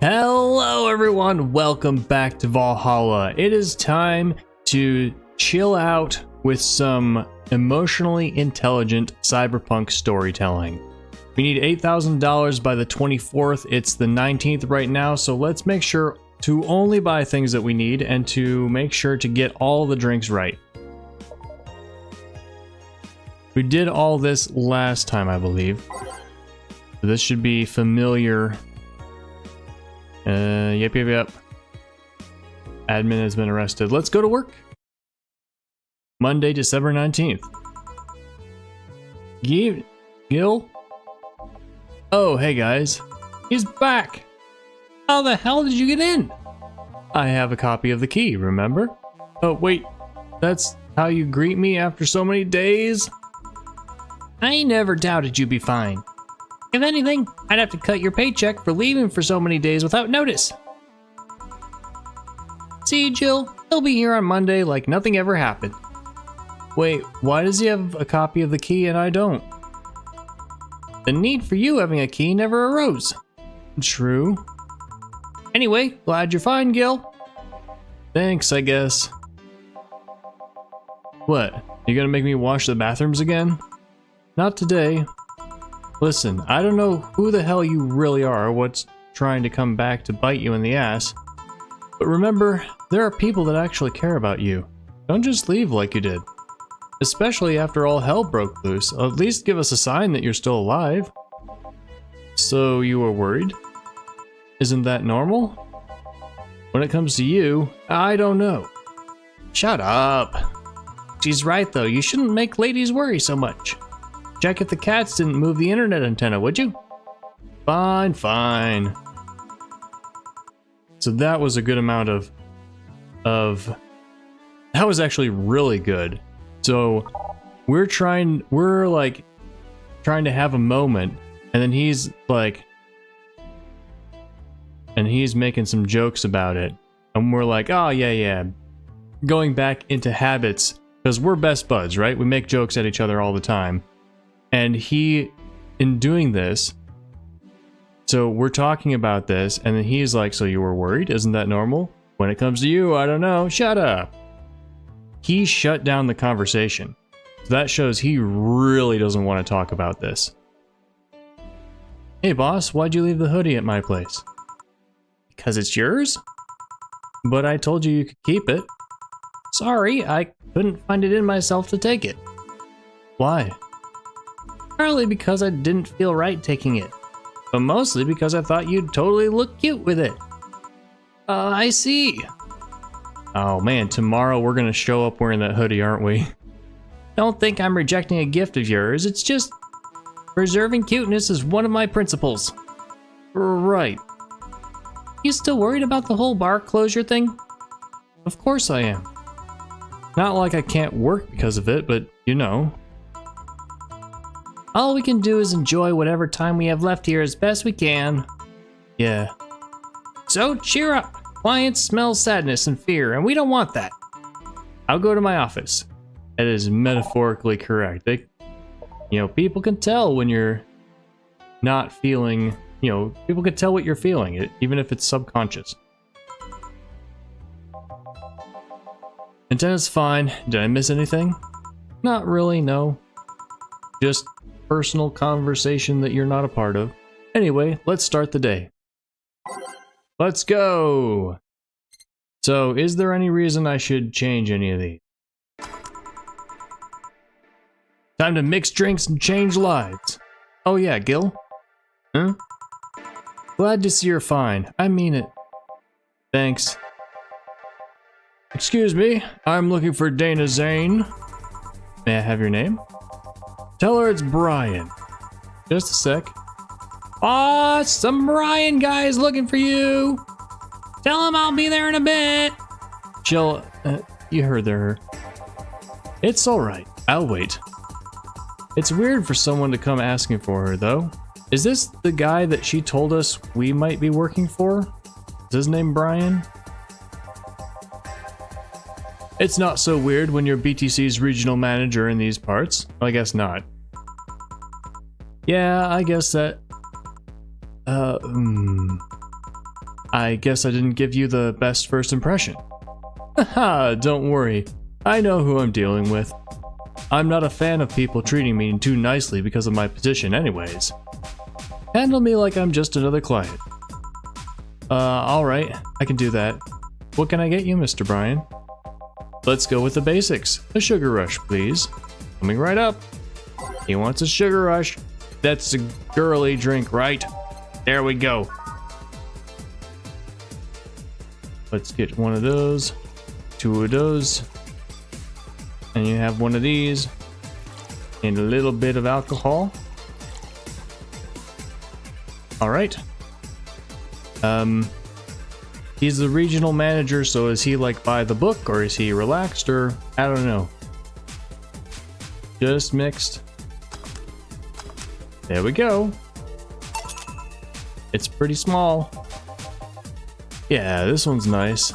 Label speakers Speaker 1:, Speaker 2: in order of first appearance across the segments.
Speaker 1: Hello everyone, welcome back to Valhalla. It is time to chill out with some emotionally intelligent cyberpunk storytelling. We need $8,000 by the 24th. It's the 19th right now, so let's make sure to only buy things that we need and to make sure to get all the drinks right. We did all this last time, I believe. So this should be familiar. Yep. Admin has been arrested. Let's go to work. Monday, December 19th. Gil? Oh, hey guys. He's back. How the hell did you get in? I have a copy of the key, remember? Oh, wait. That's how you greet me after so many days? I never doubted you'd be fine. If anything, I'd have to cut your paycheck for leaving for so many days without notice. See, Jill, he'll be here on Monday like nothing ever happened. Wait, why does he have a copy of the key and I don't? The need for you having a key never arose. True. Anyway, glad you're fine, Gil. Thanks, I guess. What? You gonna make me wash the bathrooms again? Not today. Listen, I don't know who the hell you really are or what's trying to come back to bite you in the ass. But remember, there are people that actually care about you. Don't just leave like you did. Especially after all hell broke loose. At least give us a sign that you're still alive. So you were worried? Isn't that normal? When it comes to you, I don't know. Shut up. She's right though, you shouldn't make ladies worry so much. Check if the cats didn't move the internet antenna, would you? Fine. So that was a good amount of that was actually really good. So we're trying to have a moment, and then he's making some jokes about it. And we're like, oh yeah. Going back into habits, because we're best buds, right? We make jokes at each other all the time. And he, in doing this, so we're talking about this, and then he's like, so you were worried? Isn't that normal? When it comes to you, I don't know. Shut up. He shut down the conversation. So that shows he really doesn't want to talk about this. Hey boss, why'd you leave the hoodie at my place? Because it's yours? But I told you could keep it. Sorry, I couldn't find it in myself to take it. Why? Partly because I didn't feel right taking it, but mostly because I thought you'd totally look cute with it. I see. Oh man, tomorrow we're gonna show up wearing that hoodie, aren't we? Don't think I'm rejecting a gift of yours, it's just preserving cuteness is one of my principles. Right. You still worried about the whole bar closure thing? Of course I am. Not like I can't work because of it, but you know. All we can do is enjoy whatever time we have left here as best we can. Yeah. So cheer up. Clients smell sadness and fear, and we don't want that. I'll go to my office. That is metaphorically correct. People can tell when you're not feeling, people can tell what you're feeling, even if it's subconscious. Antenna's fine. Did I miss anything? Not really, no. Just personal conversation that you're not a part of. Anyway, let's start the day. Let's go! So, is there any reason I should change any of these? Time to mix drinks and change lives. Oh yeah, Gil? Huh? Glad to see you're fine. I mean it. Thanks. Excuse me, I'm looking for Dana Zane. May I have your name? Tell her it's Brian. Just a sec. Aw, some Brian guys looking for you. Tell him I'll be there in a bit. Jill, you heard her. It's alright, I'll wait. It's weird for someone to come asking for her, though. Is this the guy that she told us we might be working for? Is his name Brian? It's not so weird when you're BTC's regional manager in these parts. I guess not. Yeah, I guess that... I guess I didn't give you the best first impression. Haha, don't worry. I know who I'm dealing with. I'm not a fan of people treating me too nicely because of my position anyways. Handle me like I'm just another client. Alright, I can do that. What can I get you, Mr. Brian? Let's go with the basics. A sugar rush, please. Coming right up. He wants a sugar rush. That's a girly drink, right? There we go. Let's get one of those. 2 of those. And you have one of these. And a little bit of alcohol. Alright. He's the regional manager, so is he like by the book, or is he relaxed, or I don't know. Just mixed. There we go. It's pretty small. Yeah, this one's nice.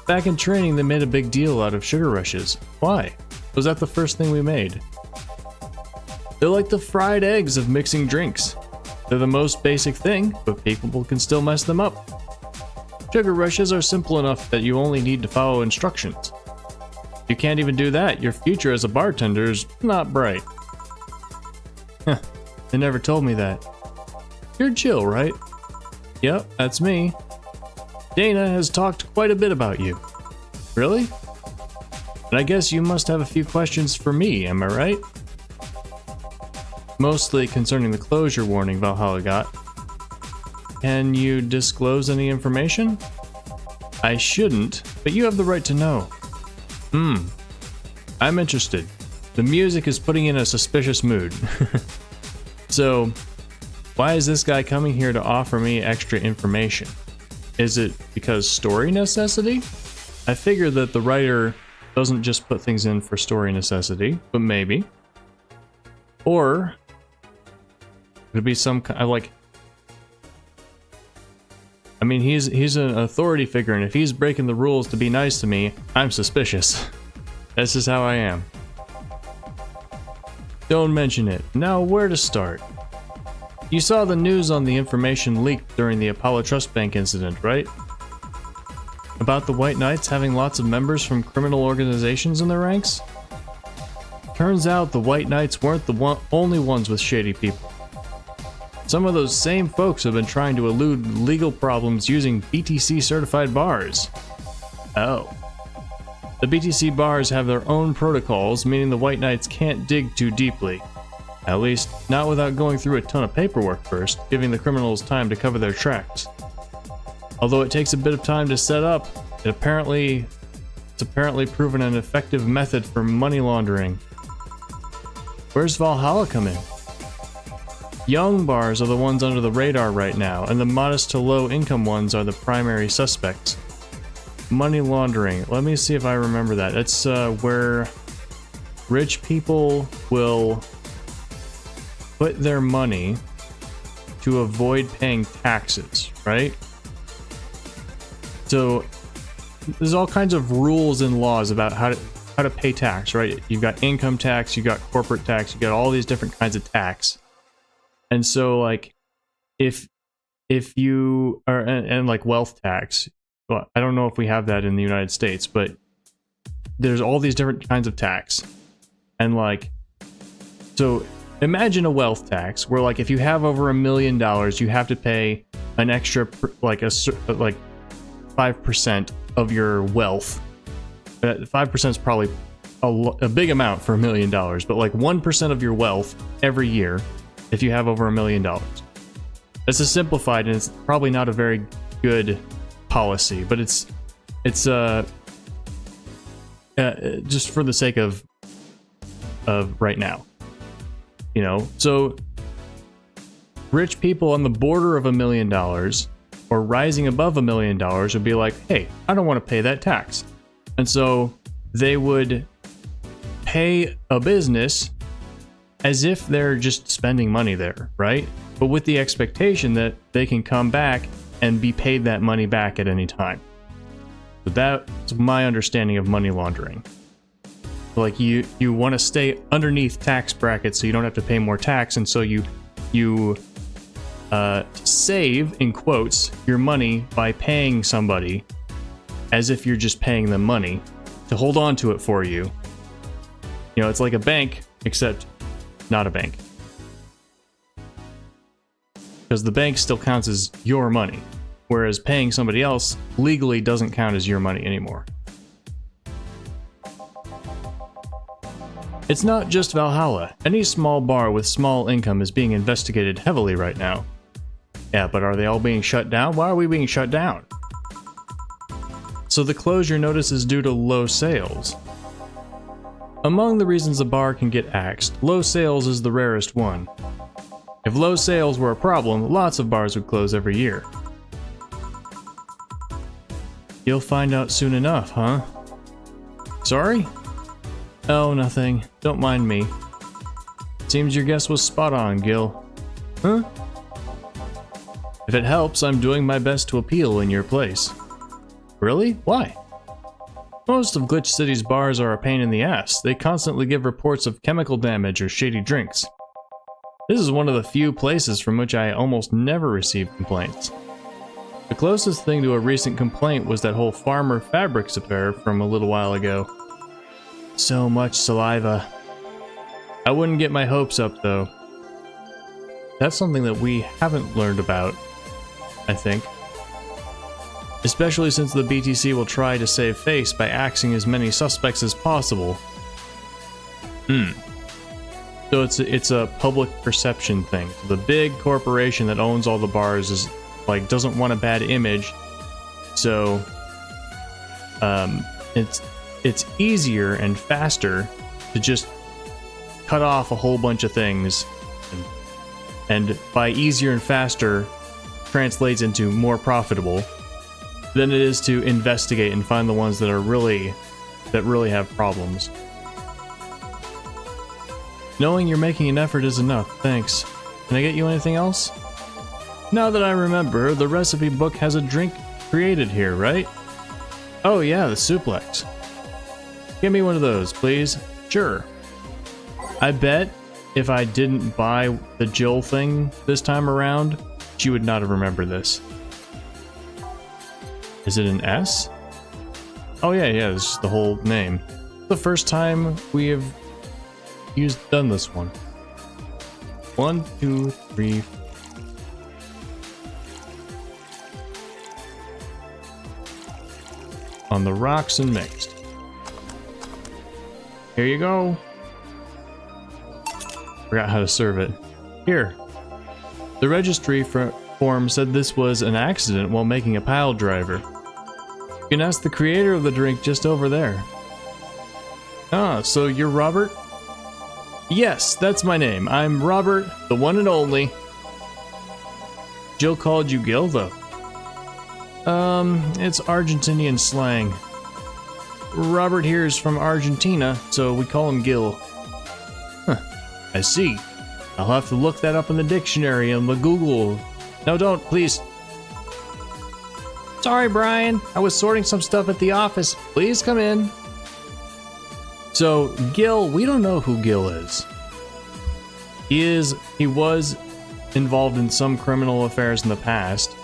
Speaker 1: Back in training, they made a big deal out of sugar rushes. Why? Was that the first thing we made? They're like the fried eggs of mixing drinks. They're the most basic thing, but people can still mess them up. Sugar rushes are simple enough that you only need to follow instructions. If you can't even do that, your future as a bartender's not bright. Huh, they never told me that. You're Jill, right? Yep, that's me. Dana has talked quite a bit about you. Really? And I guess you must have a few questions for me, am I right? Mostly concerning the closure warning Valhalla got. Can you disclose any information? I shouldn't, but you have the right to know. I'm interested. The music is putting in a suspicious mood. So, why is this guy coming here to offer me extra information? Is it because story necessity? I figure that the writer doesn't just put things in for story necessity, but maybe. Or could it be some kind of like, I mean, he's an authority figure, and if he's breaking the rules to be nice to me, I'm suspicious. This is how I am. Don't mention it. Now, where to start? You saw the news on the information leaked during the Apollo Trust Bank incident, right? About the White Knights having lots of members from criminal organizations in their ranks? Turns out the White Knights weren't the only ones with shady people. Some of those same folks have been trying to elude legal problems using BTC certified bars. Oh. The BTC bars have their own protocols, meaning the White Knights can't dig too deeply. At least, not without going through a ton of paperwork first, giving the criminals time to cover their tracks. Although it takes a bit of time to set up, it's apparently proven an effective method for money laundering. Where's Valhalla come in? Young bars are the ones under the radar right now, and the modest to low income ones are the primary suspects. Money laundering. Let me see if I remember that. It's where rich people will put their money to avoid paying taxes, right? So there's all kinds of rules and laws about how to pay tax, right? You've got income tax, you've got corporate tax, you've got all these different kinds of tax. And so like if you are and like wealth tax, well, I don't know if we have that in the United States, but there's all these different kinds of tax. And like, so imagine a wealth tax where like if you have over $1 million, you have to pay an extra like 5% of your wealth. 5% is probably a big amount for $1 million, but like 1% of your wealth every year if you have over $1 million. It's a simplified, and it's probably not a very good policy, but it's just for the sake of right now, you know. So rich people on the border of $1 million or rising above $1 million would be like, hey, I don't want to pay that tax. And so they would pay a business as if they're just spending money there, right? But with the expectation that they can come back and be paid that money back at any time. So that's my understanding of money laundering. Like you want to stay underneath tax brackets so you don't have to pay more tax, and so you save, in quotes, your money by paying somebody as if you're just paying them money to hold on to it for you. You know, it's like a bank, except not a bank. Because the bank still counts as your money, whereas paying somebody else legally doesn't count as your money anymore. It's not just Valhalla. Any small bar with small income is being investigated heavily right now. Yeah, but are they all being shut down? Why are we being shut down? So the closure notice is due to low sales. Among the reasons a bar can get axed, low sales is the rarest one. If low sales were a problem, lots of bars would close every year. You'll find out soon enough, huh? Sorry? Oh, nothing. Don't mind me. Seems your guess was spot on, Gil. Huh? If it helps, I'm doing my best to appeal in your place. Really? Why? Most of Glitch City's bars are a pain in the ass. They constantly give reports of chemical damage or shady drinks. This is one of the few places from which I almost never receive complaints. The closest thing to a recent complaint was that whole Farmer Fabrics affair from a little while ago. So much saliva. I wouldn't get my hopes up, though. That's something that we haven't learned about, I think. Especially since the BTC will try to save face by axing as many suspects as possible. So it's a public perception thing. The big corporation that owns all the bars is like doesn't want a bad image, so it's easier and faster to just cut off a whole bunch of things, and by easier and faster translates into more profitable than it is to investigate and find the ones that really have problems. Knowing you're making an effort is enough, thanks. Can I get you anything else? Now that I remember, the recipe book has a drink created here, right? Oh yeah, the suplex. Give me one of those, please. Sure. I bet if I didn't buy the Jill thing this time around, she would not have remembered this. Is it an S? Oh yeah, this is the whole name. The first time we have done this one. 1, 2, 3. On the rocks and mixed. Here you go. Forgot how to serve it. Here. The registry form said this was an accident while making a pile driver. You can ask the creator of the drink just over there. Ah, so you're Robert? Yes, that's my name. I'm Robert, the one and only. Jill called you Gil, though. It's Argentinian slang. Robert here is from Argentina, so we call him Gil. Huh, I see. I'll have to look that up in the dictionary and the Google. No, don't, please. Sorry, Brian. I was sorting some stuff at the office. Please come in. So, Gil, we don't know who Gil is. He was involved in some criminal affairs in the past.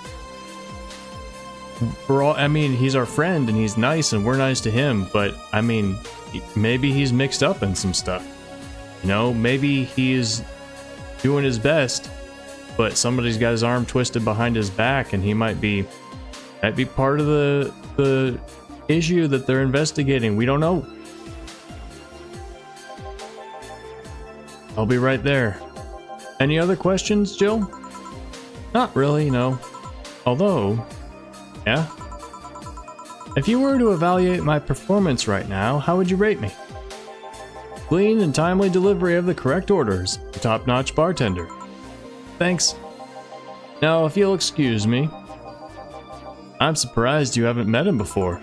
Speaker 1: I mean, he's our friend and he's nice and we're nice to him, but I mean, maybe he's mixed up in some stuff. You know, maybe he's doing his best, but somebody's got his arm twisted behind his back and he might be part of the issue that they're investigating. We don't know. I'll be right there. Any other questions, Jill? Not really, no. Although, yeah? If you were to evaluate my performance right now, how would you rate me? Clean and timely delivery of the correct orders. A top-notch bartender. Thanks. Now, if you'll excuse me. I'm surprised you haven't met him before.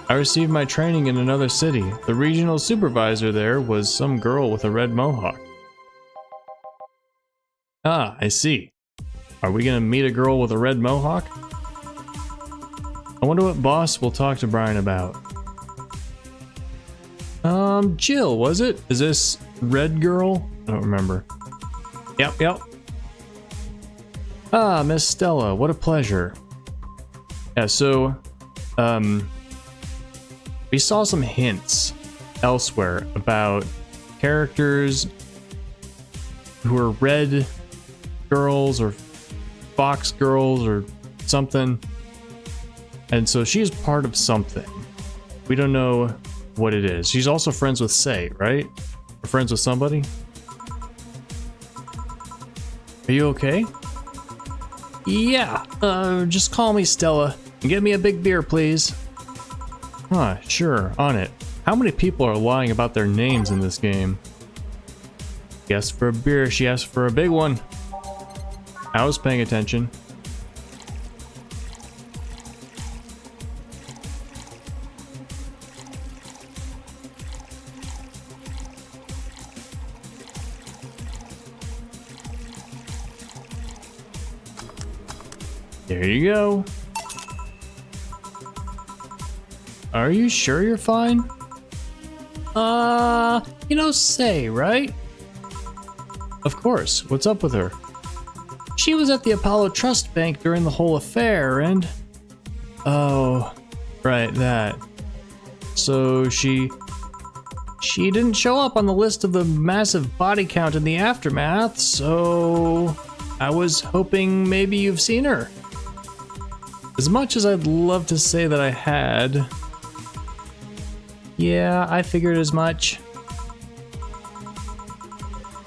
Speaker 1: I received my training in another city. The regional supervisor there was some girl with a red mohawk. Ah, I see. Are we gonna meet a girl with a red mohawk? I wonder what boss will talk to Brian about. Jill, was it? Is this red girl? I don't remember. Yep. Ah, Miss Stella, what a pleasure. Yeah, so, we saw some hints elsewhere about characters who are red girls or fox girls or something. And so she's part of something. We don't know what it is. She's also friends with Say, right? Or friends with somebody? Are you okay? Yeah, just call me Stella. And get me a big beer, please. Huh, sure, on it. How many people are lying about their names in this game? She asked for a beer, she asked for a big one. I was paying attention. There you go. Are you sure you're fine? You know Say, right? Of course. What's up with her? She was at the Apollo Trust Bank during the whole affair and... Oh, right, that. So she didn't show up on the list of the massive body count in the aftermath, so... I was hoping maybe you've seen her. As much as I'd love to say that I had... Yeah, I figured as much.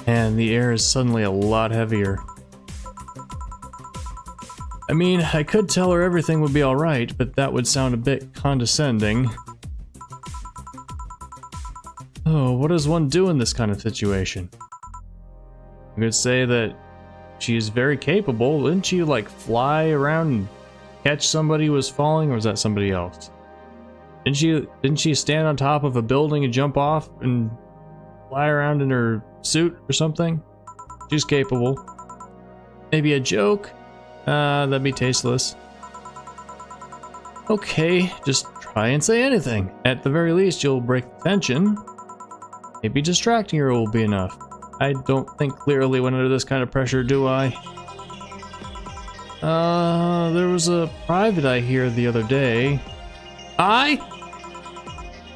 Speaker 1: And the air is suddenly a lot heavier. I mean, I could tell her everything would be alright, but that would sound a bit condescending. Oh, what does one do in this kind of situation? I could say that she's very capable. Didn't she, like, fly around and catch somebody who was falling, or was that somebody else? Didn't she stand on top of a building and jump off and fly around in her suit or something? She's capable. Maybe a joke? That'd be tasteless. Okay, just try and say anything. At the very least, you'll break the tension. Maybe distracting her will be enough. I don't think clearly when under this kind of pressure, do I? There was a private I hear the other day.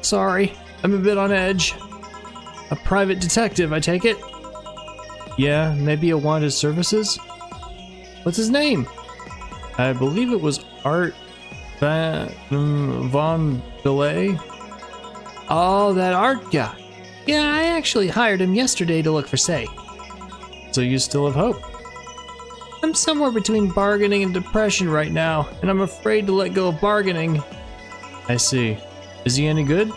Speaker 1: Sorry, I'm a bit on edge. A private detective, I take it? Yeah, maybe you'll want his services? What's his name? I believe it was Art Von Belay. Oh, that Art guy. Yeah, I actually hired him yesterday to look for Say. So you still have hope? I'm somewhere between bargaining and depression right now, and I'm afraid to let go of bargaining. I see. Is he any good?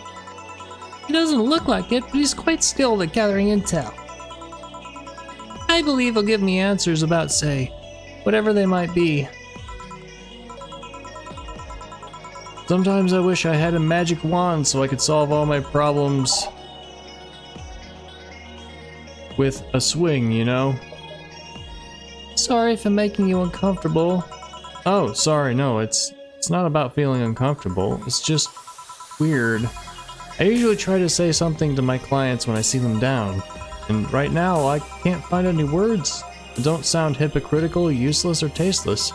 Speaker 1: He doesn't look like it, but he's quite skilled at gathering intel. I believe he'll give me answers about Say, whatever they might be. Sometimes I wish I had a magic wand so I could solve all my problems with a swing, you know? Sorry if I'm making you uncomfortable. Oh, sorry, no, it's not about feeling uncomfortable. It's just weird. I usually try to say something to my clients when I see them down, and right now I can't find any words that don't sound hypocritical, useless, or tasteless.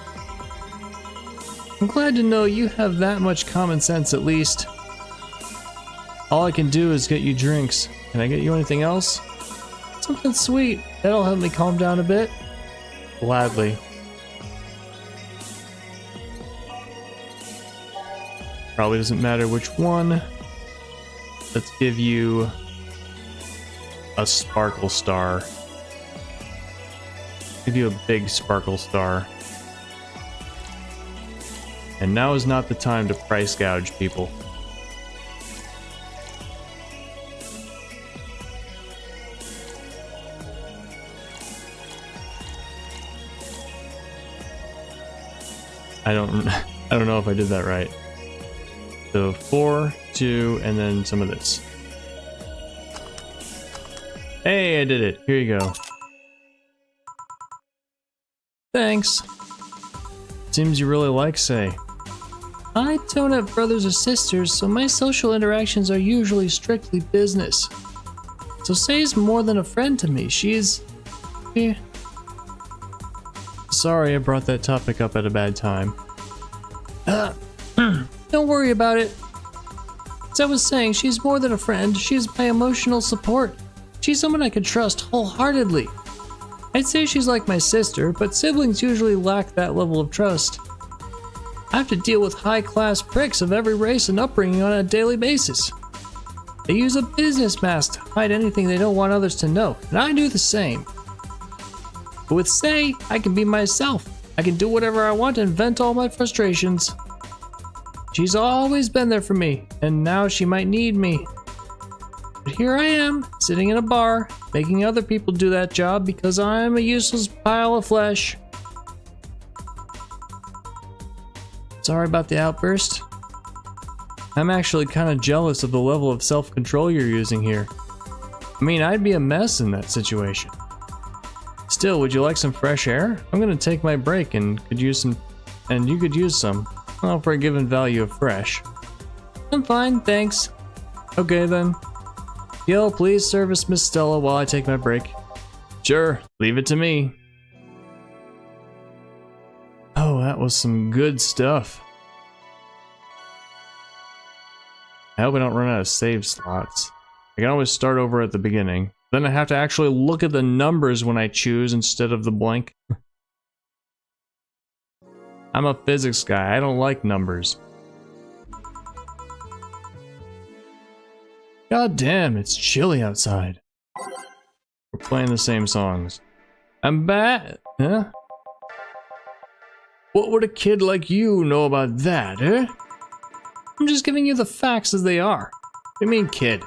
Speaker 1: I'm glad to know you have that much common sense at least. All I can do is get you drinks. Can I get you anything else? Something sweet. That'll help me calm down a bit. Gladly. Probably doesn't matter which one. Let's give you a sparkle star. Give you a big sparkle star. And now is not the time to price gouge people. I don't know if I did that right. So 4, 2, and then some of this. Hey, I did it. Here you go. Thanks. Seems you really like Say. I don't have brothers or sisters, so my social interactions are usually strictly business. So Say's more than a friend to me. So sorry I brought that topic up at a bad time.
Speaker 2: Don't worry about it. As I was saying, she's more than a friend. She's my emotional support. She's someone I can trust wholeheartedly. I'd say she's like my sister, but siblings usually lack that level of trust. I have to deal with high-class pricks of every race and upbringing on a daily basis. They use a business mask to hide anything they don't want others to know, and I do the same. But with Sei, I can be myself. I can do whatever I want and vent all my frustrations. She's always been there for me, and now she might need me. But here I am, sitting in a bar, making other people do that job because I'm a useless pile of flesh. Sorry about the outburst. I'm actually kind of jealous of the level of self-control you're using here. I mean, I'd be a mess in that situation. Still, would you like some fresh air? I'm gonna take my break and could use some, and you could use some. Well, for a given value of fresh. I'm fine, thanks. Okay then. Gil, please service Miss Stella while I take my break.
Speaker 1: Sure, leave it to me. Oh, that was some good stuff. I hope I don't run out of save slots. I can always start over at the beginning. Then I have to actually look at the numbers when I choose instead of the blank. I'm a physics guy, I don't like numbers. God damn, it's chilly outside. We're playing the same songs. I'm back, huh? What would a kid like you know about that, eh? I'm just giving you the facts as they are. What do you mean, kid?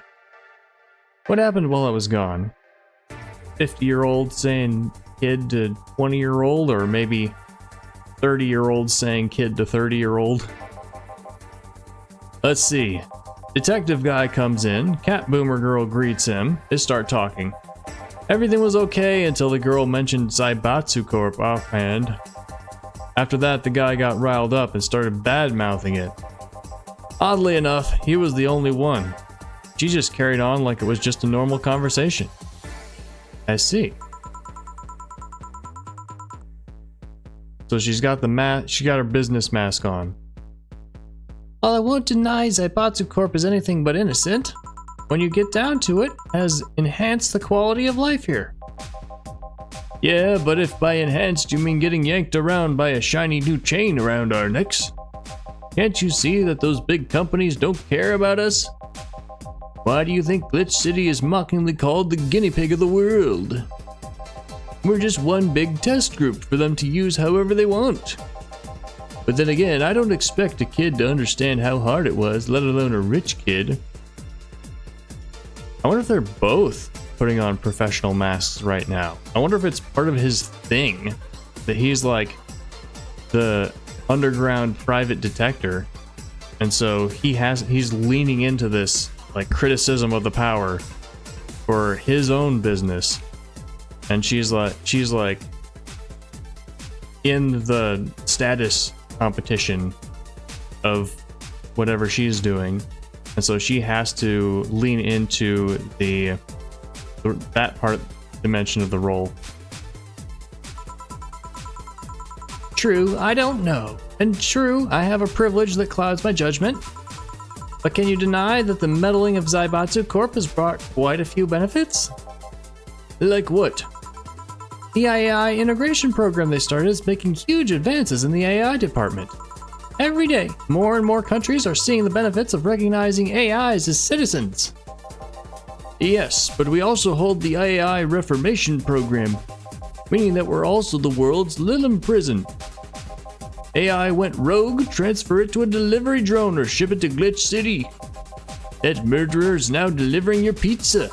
Speaker 1: What happened while I was gone? 50-year-old saying kid to 20-year-old, or maybe 30-year-old saying kid to 30-year-old? Let's see. Detective guy comes in, cat boomer girl greets him, they start talking. Everything was okay until the girl mentioned Zaibatsu Corp offhand. After that, the guy got riled up and started bad-mouthing it. Oddly enough, he was the only one. She just carried on like it was just a normal conversation. I see. So she's got her business mask on.
Speaker 2: While I won't deny Zaibatsu Corp is anything but innocent, when you get down to it, it has enhanced the quality of life here.
Speaker 1: Yeah, but if by enhanced you mean getting yanked around by a shiny new chain around our necks, can't you see that those big companies don't care about us? Why do you think Glitch City is mockingly called the guinea pig of the world? We're just one big test group for them to use however they want. But then again, I don't expect a kid to understand how hard it was, let alone a rich kid. I wonder if they're both putting on professional masks right now. I wonder if it's part of his thing, that he's like the underground private detector, and so he's leaning into this like criticism of the power for his own business, and she's like in the status competition of whatever she's doing, and so she has to lean into that part dimension of the role.
Speaker 2: True, I don't know. And true, I have a privilege that clouds my judgment. But can you deny that the meddling of Zaibatsu Corp has brought quite a few benefits?
Speaker 1: Like what?
Speaker 2: The AI integration program they started is making huge advances in the AI department. Every day, more and more countries are seeing the benefits of recognizing AIs as citizens.
Speaker 1: Yes, but we also hold the AI Reformation program, meaning that we're also the world's Lilim prison. AI went rogue, transfer it to a delivery drone or ship it to Glitch City. That murderer is now delivering your pizza.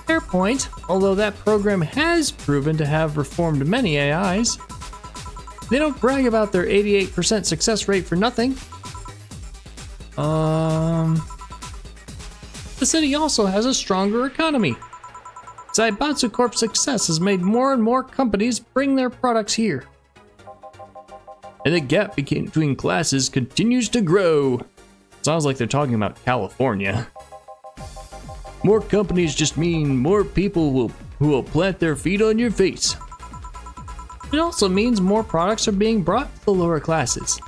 Speaker 2: Fair point, although that program has proven to have reformed many AIs. They don't brag about their 88% success rate for nothing. The city also has a stronger economy. Zaibatsu Corp's success has made more and more companies bring their products here.
Speaker 1: And the gap between classes continues to grow. Sounds like they're talking about California. More companies just mean more people who will plant their feet on your face.
Speaker 2: It also means more products are being brought to the lower classes.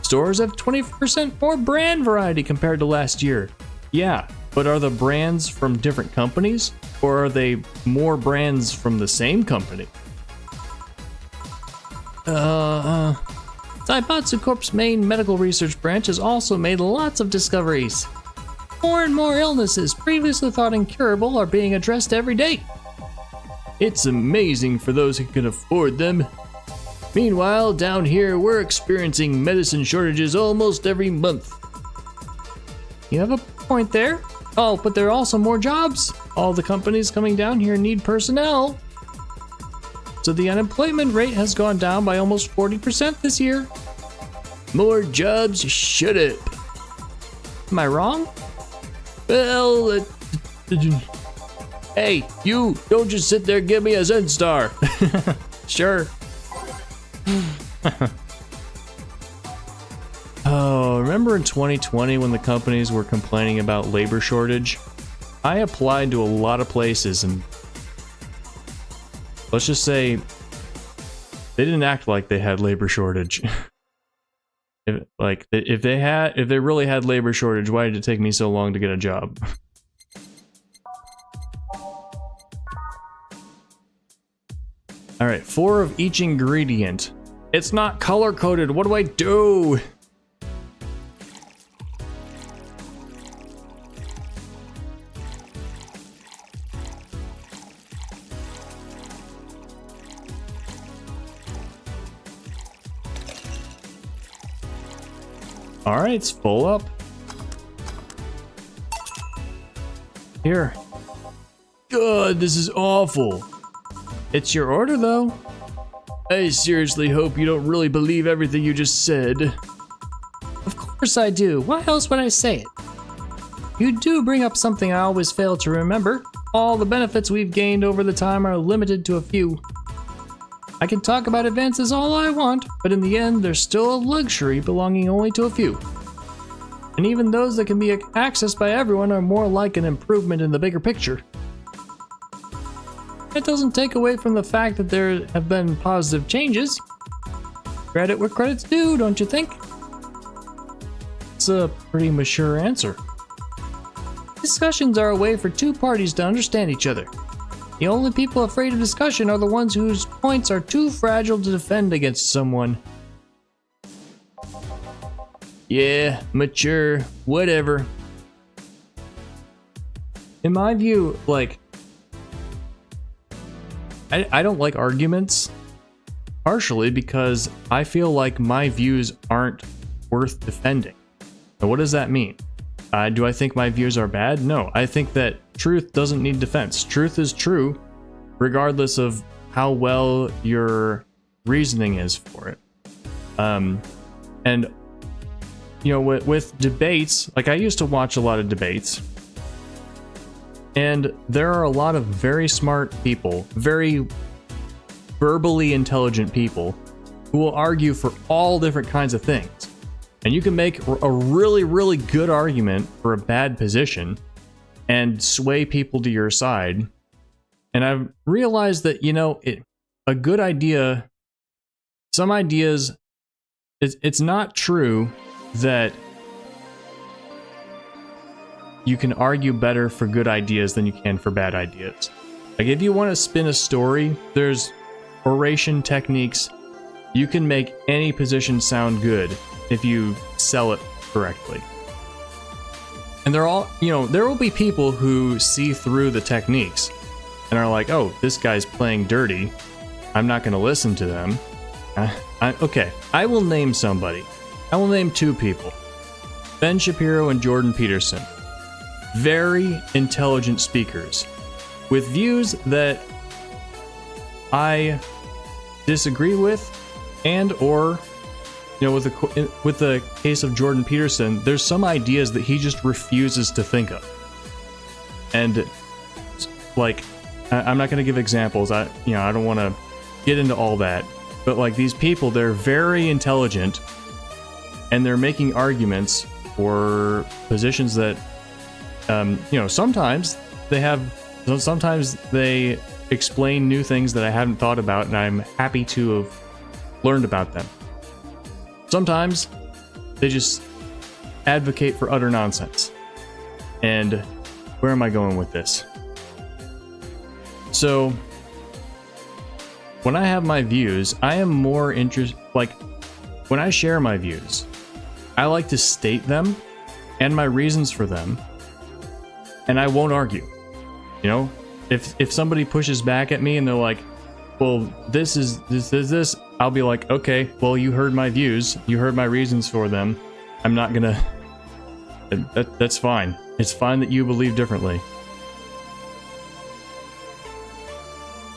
Speaker 2: Stores have 20% more brand variety compared to last year.
Speaker 1: Yeah, but are the brands from different companies? Or are they more brands from the same company?
Speaker 2: Zaibatsu Corp's main medical research branch has also made lots of discoveries. More and more illnesses previously thought incurable are being addressed every day.
Speaker 1: It's amazing for those who can afford them. Meanwhile, down here, we're experiencing medicine shortages almost every month.
Speaker 2: You have a point there. Oh, but there are also more jobs. All the companies coming down here need personnel. So the unemployment rate has gone down by almost 40% this year.
Speaker 1: More jobs? Shut up.
Speaker 2: Am I wrong?
Speaker 1: Well, hey, you, don't just sit there and give me a Zen star.
Speaker 2: Sure.
Speaker 1: Oh, remember in 2020 when the companies were complaining about labor shortage? I applied to a lot of places and let's just say they didn't act like they had labor shortage. If they really had labor shortage, why did it take me so long to get a job? All right, 4 of each ingredient. It's not color coded. What do I do? All right, it's full up. Here. God, this is awful.
Speaker 2: It's your order, though.
Speaker 1: I seriously hope you don't really believe everything you just said.
Speaker 2: Of course I do. Why else would I say it? You do bring up something I always fail to remember. All the benefits we've gained over the time are limited to a few. I can talk about advances all I want, but in the end, they're still a luxury belonging only to a few. And even those that can be accessed by everyone are more like an improvement in the bigger picture. That doesn't take away from the fact that there have been positive changes. Credit where credit's due, don't you think?
Speaker 1: It's a pretty mature answer.
Speaker 2: Discussions are a way for two parties to understand each other. The only people afraid of discussion are the ones whose points are too fragile to defend against someone.
Speaker 1: Yeah, mature, whatever. In my view, I don't like arguments, partially because I feel like my views aren't worth defending. And what does that mean? Do I think my views are bad? No, I think that truth doesn't need defense. Truth is true, regardless of how well your reasoning is for it. And you know, with debates, like I used to watch a lot of debates, and there are a lot of very smart people, very verbally intelligent people, who will argue for all different kinds of things. And you can make a really, really good argument for a bad position and sway people to your side. And I've realized that, you know, a good idea, some ideas, it's not true that you can argue better for good ideas than you can for bad ideas. Like if you want to spin a story, there's oration techniques. You can make any position sound good if you sell it correctly. And they're all, you know, there will be people who see through the techniques and are like, oh, this guy's playing dirty. I'm not going to listen to them. Okay, I will name somebody. I will name 2 people. Ben Shapiro and Jordan Peterson. Very intelligent speakers with views that I disagree with, and or, you know, with the case of Jordan Peterson, there's some ideas that he just refuses to think of. And like, I'm not going to give examples. I don't want to get into all that, but like these people, they're very intelligent and they're making arguments for positions that, you know, sometimes they explain new things that I haven't thought about, and I'm happy to have learned about them. Sometimes they just advocate for utter nonsense. And where am I going with this? So, when I have my views, I am more interested, like, when I share my views, I like to state them and my reasons for them, and I won't argue. You know, if somebody pushes back at me and they're like, well, this is this, I'll be like, okay, well, you heard my views, you heard my reasons for them. I'm not gonna, that's fine. It's fine that you believe differently.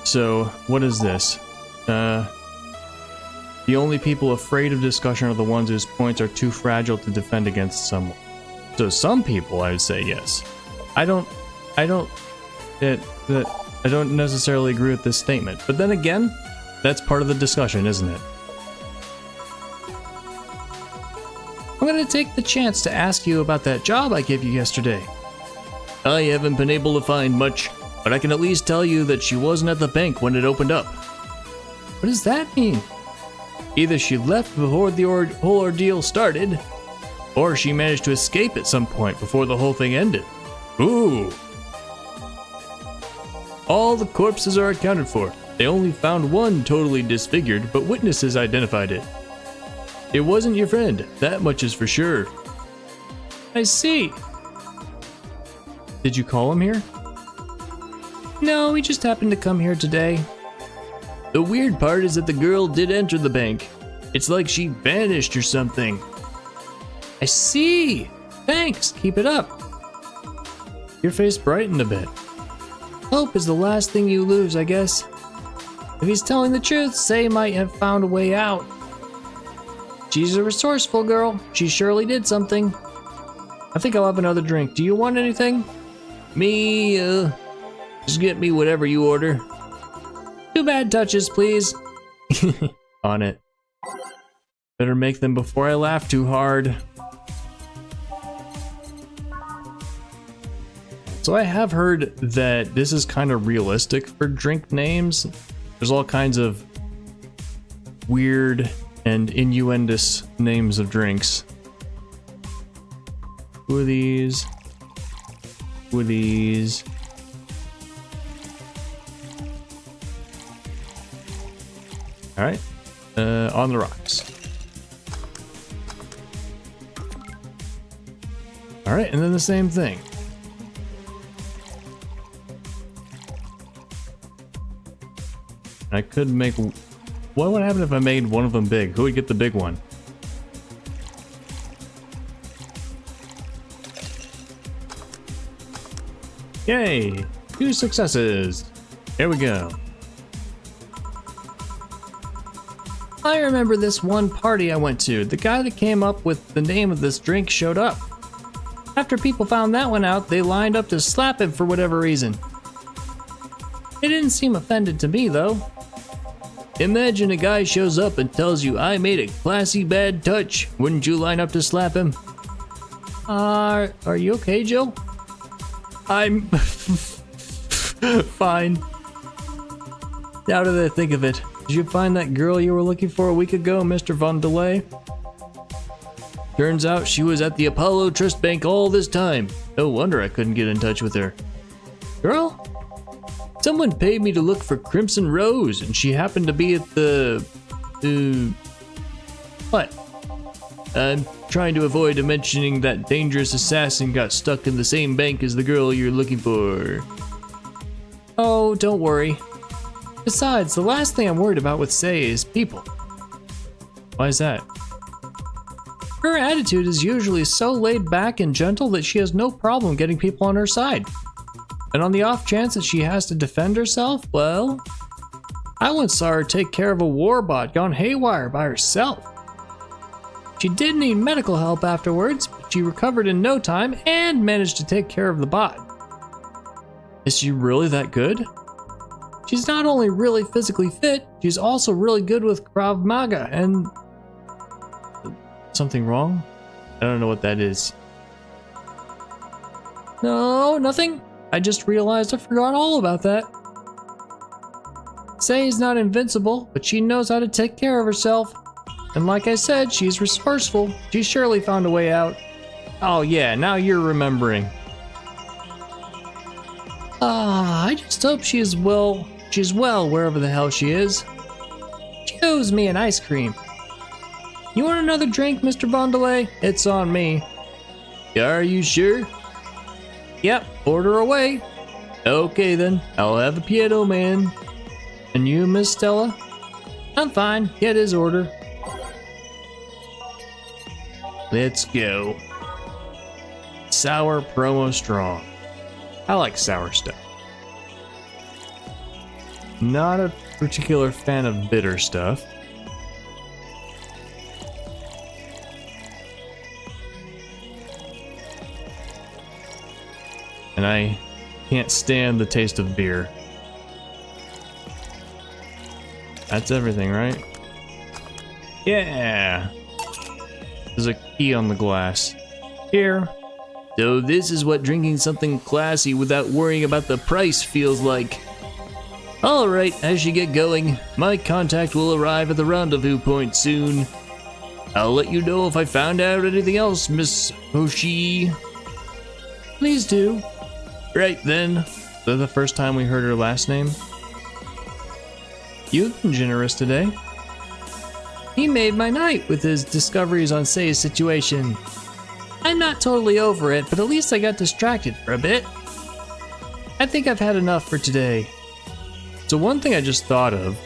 Speaker 1: So, what is this? The only people afraid of discussion are the ones whose points are too fragile to defend against someone. So some people, I would say yes. I don't necessarily agree with this statement. But then again, that's part of the discussion, isn't it?
Speaker 2: I'm gonna take the chance to ask you about that job I gave you yesterday.
Speaker 3: I haven't been able to find much, but I can at least tell you that she wasn't at the bank when it opened up.
Speaker 2: What does that mean?
Speaker 3: Either she left before the whole ordeal started, or she managed to escape at some point before the whole thing ended.
Speaker 1: Ooh.
Speaker 3: All the corpses are accounted for. They only found one totally disfigured, but witnesses identified it. It wasn't your friend, that much is for sure.
Speaker 2: I see.
Speaker 1: Did you call him here?
Speaker 2: No, we just happened to come here today.
Speaker 3: The weird part is that the girl did enter the bank. It's like she vanished or something.
Speaker 2: I see. Thanks, keep it up.
Speaker 1: Your face brightened a bit.
Speaker 2: Hope is the last thing you lose, I guess. If he's telling the truth, Say might have found a way out. She's a resourceful girl. She surely did something. I think I'll have another drink. Do you want anything?
Speaker 3: Me, just get me whatever you order.
Speaker 2: 2 bad touches, please.
Speaker 1: On it. Better make them before I laugh too hard. So I have heard that this is kind of realistic for drink names. There's all kinds of weird and innuendous names of drinks. Who are these? Who are these? All right, on the rocks. All right, and then the same thing. I could make. What would happen if I made one of them big? Who would get the big one? Yay! 2 successes. Here we go.
Speaker 2: I remember this one party I went to. The guy that came up with the name of this drink showed up. After people found that one out, they lined up to slap him for whatever reason. They didn't seem offended to me, though.
Speaker 3: Imagine a guy shows up and tells you, I made a classy bad touch. Wouldn't you line up to slap him?
Speaker 2: Are you okay, Jill?
Speaker 1: I'm fine.
Speaker 3: Now that I think of it, did you find that girl you were looking for a week ago, Mr. Von Delay? Turns out she was at the Apollo Trust Bank all this time. No wonder I couldn't get in touch with her.
Speaker 2: Girl?
Speaker 3: Someone paid me to look for Crimson Rose, and she happened to be at the...
Speaker 2: What?
Speaker 3: I'm trying to avoid mentioning that dangerous assassin got stuck in the same bank as the girl you're looking for.
Speaker 2: Oh, don't worry. Besides, the last thing I'm worried about with Say is people.
Speaker 1: Why is that?
Speaker 2: Her attitude is usually so laid back and gentle that she has no problem getting people on her side. And on the off chance that she has to defend herself, well, I once saw her take care of a warbot gone haywire by herself. She did need medical help afterwards, but she recovered in no time and managed to take care of the bot.
Speaker 1: Is she really that good?
Speaker 2: She's not only really physically fit, she's also really good with Krav Maga and...
Speaker 1: Something wrong? I don't know what that is.
Speaker 2: No, nothing. I just realized I forgot all about that. Say's not invincible, but she knows how to take care of herself. And like I said, she's resourceful. She surely found a way out.
Speaker 1: Oh yeah, now you're remembering.
Speaker 2: I just hope she's well wherever the hell she is. She owes me an ice cream. You want another drink, Mr. Vondelay? It's on me.
Speaker 3: Are you sure?
Speaker 2: Yep, order away.
Speaker 3: Okay then, I'll have a piano man.
Speaker 2: And you, Miss Stella? I'm fine, get his order.
Speaker 3: Let's go. Sour promo strong.
Speaker 1: I like sour stuff. Not a particular fan of bitter stuff. And I can't stand the taste of beer. That's everything, right? Yeah! There's a key on the glass. Here.
Speaker 3: So this is what drinking something classy without worrying about the price feels like. Alright, as you get going, my contact will arrive at the rendezvous point soon. I'll let you know if I found out anything else, Miss Hoshi.
Speaker 2: Please do.
Speaker 3: Right then.
Speaker 1: Is that the first time we heard her last name? You've been generous today.
Speaker 2: He made my night with his discoveries on Say's situation. I'm not totally over it, but at least I got distracted for a bit. I think I've had enough for today.
Speaker 1: So one thing I just thought of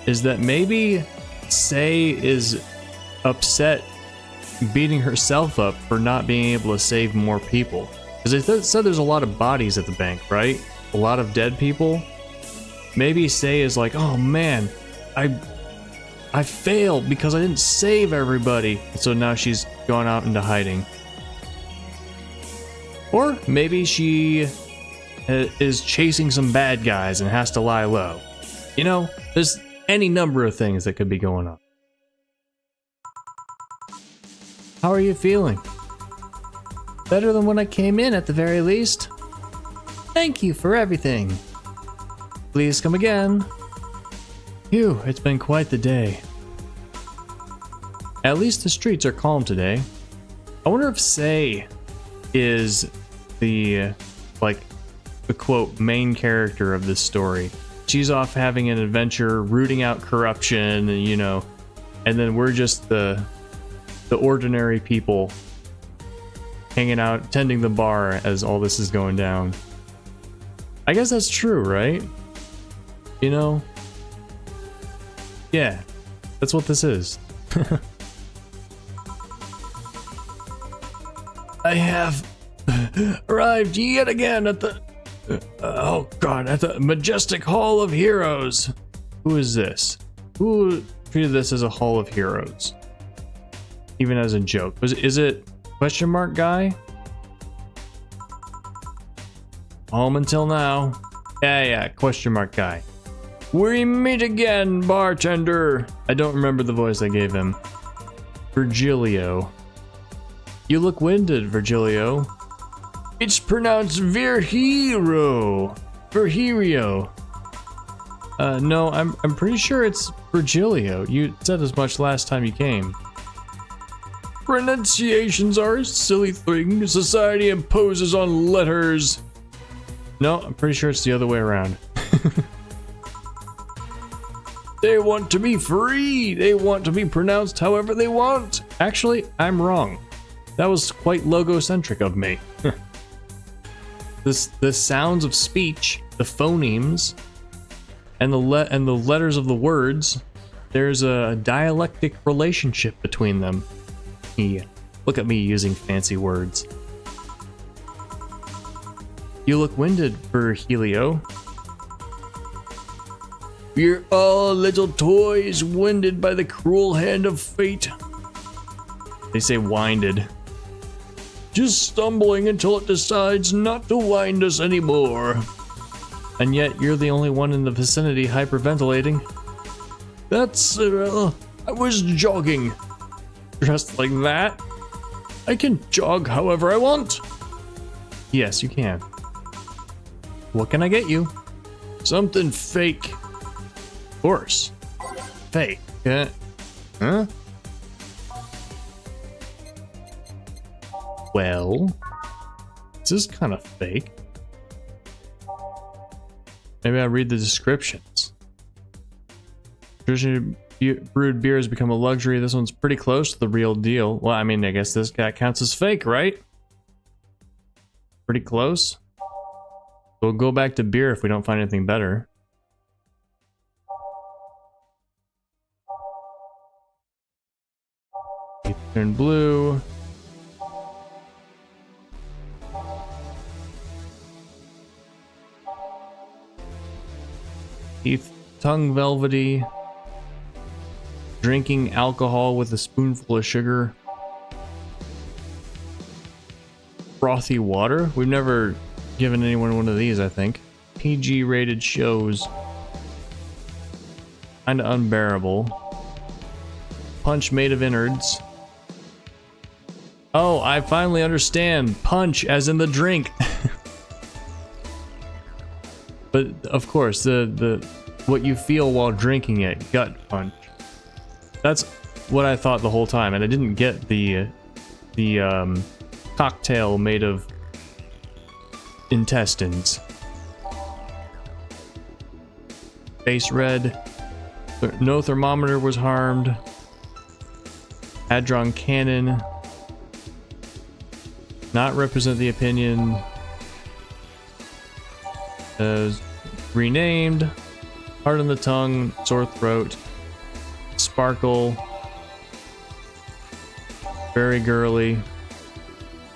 Speaker 1: is that maybe Say is upset beating herself up for not being able to save more people. Because they said there's a lot of bodies at the bank, right? A lot of dead people. Maybe Say is like, oh man, I failed because I didn't save everybody. So now she's gone out into hiding. Or maybe she is chasing some bad guys and has to lie low. You know, there's any number of things that could be going on.
Speaker 2: How are you feeling? Better than when I came in at the very least. Thank you for everything. Please come again.
Speaker 1: Phew, it's been quite the day. At least the streets are calm today. I wonder if Say is the, like, the quote, main character of this story. She's off having an adventure, rooting out corruption, and, you know, and then we're just the ordinary people hanging out, tending the bar as all this is going down. I guess that's true, right? You know? Yeah, that's what this is.
Speaker 3: I have arrived yet again at the at the majestic Hall of Heroes.
Speaker 1: Who is this? Who treated this as a Hall of Heroes? Even as a joke. Is it question mark guy? Home until now. Yeah, question mark guy.
Speaker 3: We meet again, bartender.
Speaker 1: I don't remember the voice I gave him. Virgilio. You look winded, Virgilio.
Speaker 3: It's pronounced Virhiro.
Speaker 1: Virgilio. No, I'm pretty sure it's Virgilio. You said as much last time you came.
Speaker 3: Pronunciations are a silly thing society imposes on letters.
Speaker 1: No, I'm pretty sure it's the other way around.
Speaker 3: They want to be free. They want to be pronounced however they want.
Speaker 1: Actually, I'm wrong. That was quite logocentric of me. The sounds of speech, the phonemes, and the letters of the words, there's a dialectic relationship between them. Look at me using fancy words. You look winded, Virgilio.
Speaker 3: We're all little toys winded by the cruel hand of fate.
Speaker 1: They say winded.
Speaker 3: Just stumbling until it decides not to wind us anymore.
Speaker 1: And yet you're the only one in the vicinity hyperventilating.
Speaker 3: That's, I was jogging.
Speaker 1: Dressed like that?
Speaker 3: I can jog however I want.
Speaker 1: Yes, you can. What can I get you?
Speaker 3: Something fake.
Speaker 1: Of course. Fake. Huh? Well, this is kind of fake. Maybe I read the descriptions. Traditionally brewed beer has become a luxury. This one's pretty close to the real deal. Well, I mean, I guess this guy counts as fake, right? Pretty close. We'll go back to beer if we don't find anything better. Turn blue. Teeth, tongue velvety. Drinking alcohol with a spoonful of sugar. Frothy water? We've never given anyone one of these, I think. PG rated shows. Kinda unbearable. Punch made of innards. Oh, I finally understand. Punch as in the drink. But of course, the what you feel while drinking it, gut punch. That's what I thought the whole time, and I didn't get the cocktail made of intestines. Face red. No thermometer was harmed. Hadron cannon. Not represent the opinion. Renamed. Hard on the tongue. Sore throat. Sparkle. Very girly.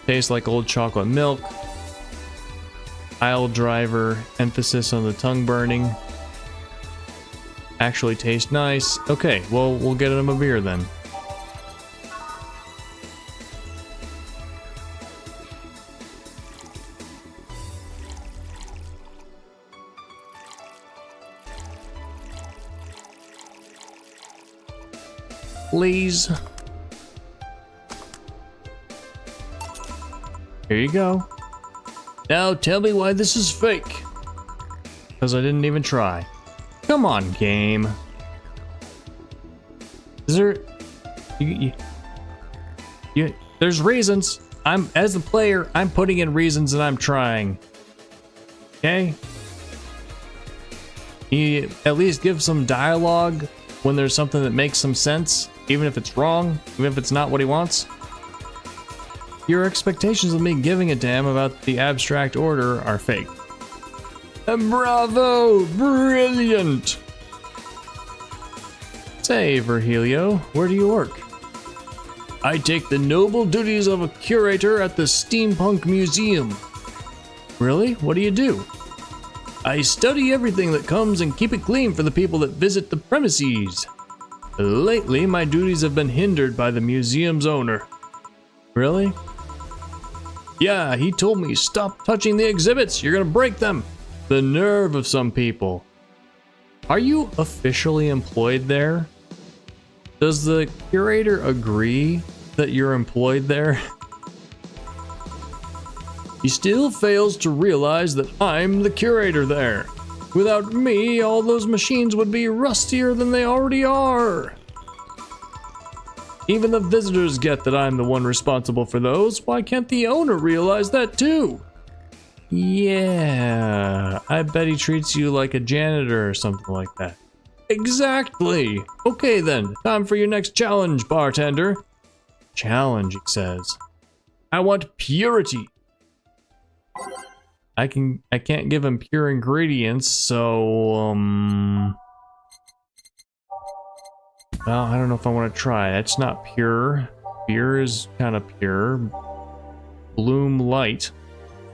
Speaker 1: Tastes like old chocolate milk. Aisle driver. Emphasis on the tongue burning. Actually tastes nice. Okay, well, we'll get him a beer then. Please. Here you go. Now tell me why this is fake. Because I didn't even try. Come on, game. Is there... there's reasons. As the player, I'm putting in reasons and I'm trying. Okay? You at least give some dialogue when there's something that makes some sense, even if it's wrong, even if it's not what he wants. Your expectations of me giving a damn about the abstract order are fake. Bravo! Brilliant! Say, Virgilio, where do you work? I take the noble duties of a curator at the Steampunk Museum. Really? What do you do? I study everything that comes and keep it clean for the people that visit the premises. Lately, my duties have been hindered by the museum's owner. Really? Yeah, he told me stop touching the exhibits, you're gonna break them. The nerve of some people. Are you officially employed there? Does the curator agree that you're employed there? He still fails to realize that I'm the curator there. Without me, all those machines would be rustier than they already are. Even the visitors get that I'm the one responsible for those. Why can't the owner realize that too? Yeah, I bet he treats you like a janitor or something like that. Exactly. Okay then, time for your next challenge, bartender. Challenge, it says. I want purity. I can't give him pure ingredients, so well, I don't know if I want to try. It's not pure. Beer is kind of pure. Bloom light.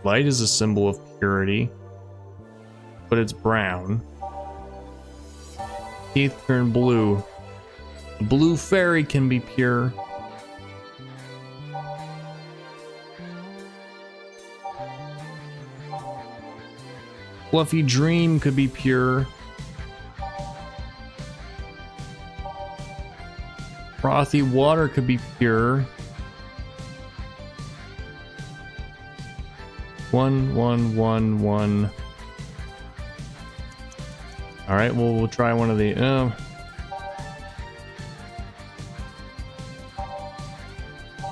Speaker 1: Light is a symbol of purity, but it's brown. Teeth turn blue. The blue fairy can be pure. Fluffy dream could be pure. Frothy water could be pure. 1, 1, 1, 1. All right, well, we'll try one of the.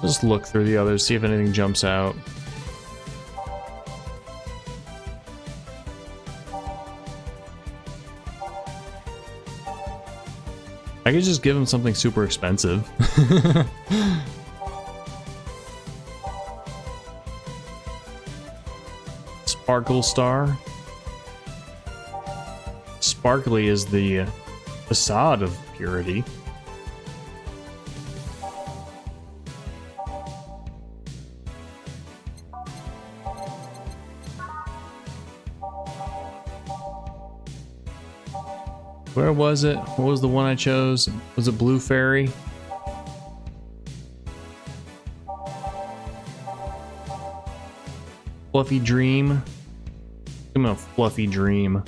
Speaker 1: Just look through the others, see if anything jumps out. I could just give him something super expensive. Sparkle Star. Sparkly is the facade of purity. Where was it? What was the one I chose? Was it Blue Fairy? Fluffy Dream? Give me a Fluffy Dream.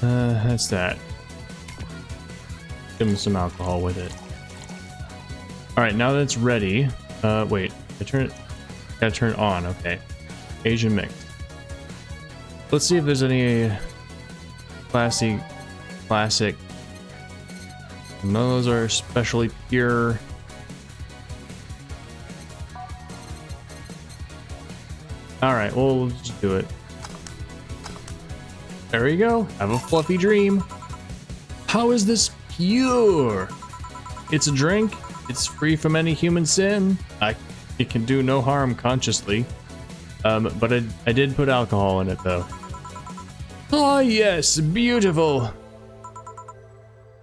Speaker 1: That's that. Give him some alcohol with it. Alright, now that it's ready. Wait. Gotta turn it on, okay. Asian mix. Let's see if there's any classic. None of those are especially pure. Alright, well, we'll just do it. There we go. Have a fluffy dream. How is this pure? It's a drink. It's free from any human sin. It can do no harm consciously. But I did put alcohol in it though. Oh yes, beautiful.